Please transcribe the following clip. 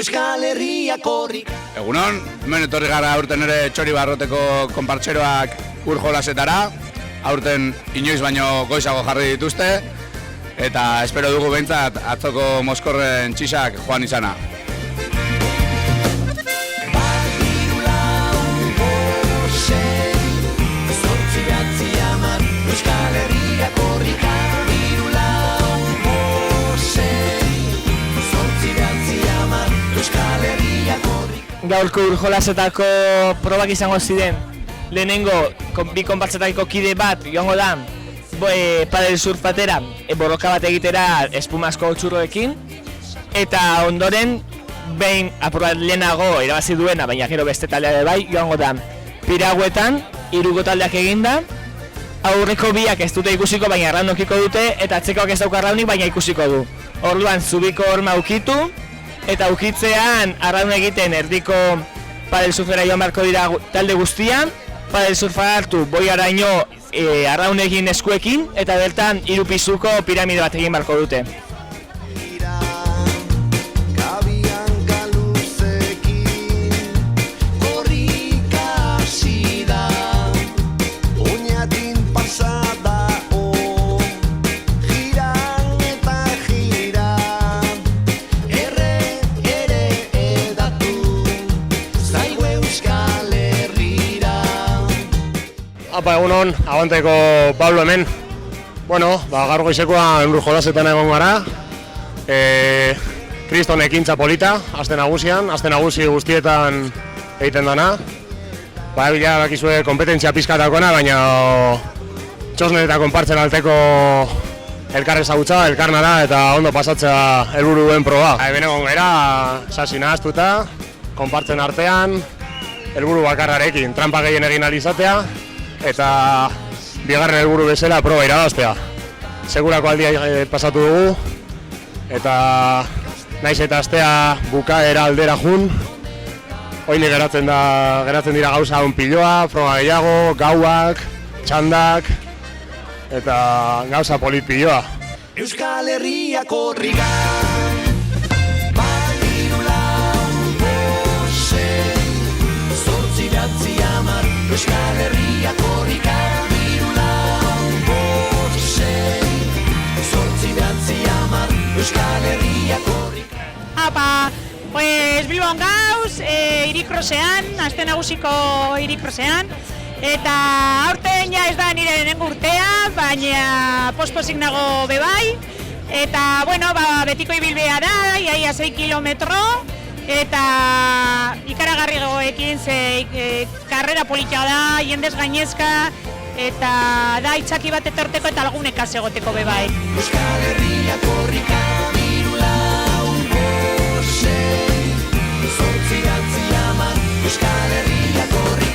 Euskal Herria korrika. Egunon, hemen etorri gara aurten ere Txori Barroteko konpartseroak ur jolasetara. Aurten inoiz baino goizago jarri dituzte. Eta espero dugu behintzat atzoko Moskorren txisak joan izana. Euskal Herria korrika. Gaurko urjolasetako probak izango ziren. Lehenengo, bi konpartsetako kide bat joango da padel surf batera, borroka bat egitera espumazko txurroekin. Eta ondoren, behin aprobat lehenago irabazi duena, baina gero beste taldea bai, joango da piragüetan, 3 taldeak eginda. Aurreko biak ez dute ikusiko, baina arraun okiko dute, eta atzekoak ez dauka arraunik, baina ikusiko du. Orduan, zubiko horma ukitu, eta ukitzean arraun egiten erdiko padel surfera joan beharko dira talde guztian, padel surfa hartu boiaraino arraun egin eskuekin, eta bertan 3 pisuko piramide bat egin beharko dute. Apa, egunon, Abanteko Pablo hemen. Bueno, gaur goizekoa enbru jolasetan egon gara. Kriston ekintza polita, aste nagusi guztietan egiten dana. Bila bakizue kompetentzia pizkatakona, baina txosnen eta konpartzen alteko elkar ezagutza, elkarnara eta ondo pasatzea helburu duen proba. Hemen egon gara, sasi nahaztuta, konpartzen artean, helburu bakarrarekin, trampa gehien egin ahal izatea, eta bigarren helburu bezala proba irabaztea. Segurako aldia pasatu dugu, eta naiz eta astea bukaera aldera jun. Oine geratzen dira gauza onpiloa, proba gehiago, gauak, txandak, eta gauza polit piloa. Euskal Herria korrika. Euskal Herria korrika, 3-4-6, Euskal Herria korrika. Apa, pues Bilbon gauz, irikrosean, aste nagusiko irikrosean. Eta aurten ja ez da nire lehenengo urtea, baina pospozik nago bebai. Eta, bueno, betiko ibilbea da, iaia 6 kilometro. Eta ikaragarri gogoekin, karrera polita da, jendez gainezka, eta da itxaki bat etorteko eta lagunekaz egoteko bebai. Euskal Herria korrika, 3-4-6, Euskal Herria korrika.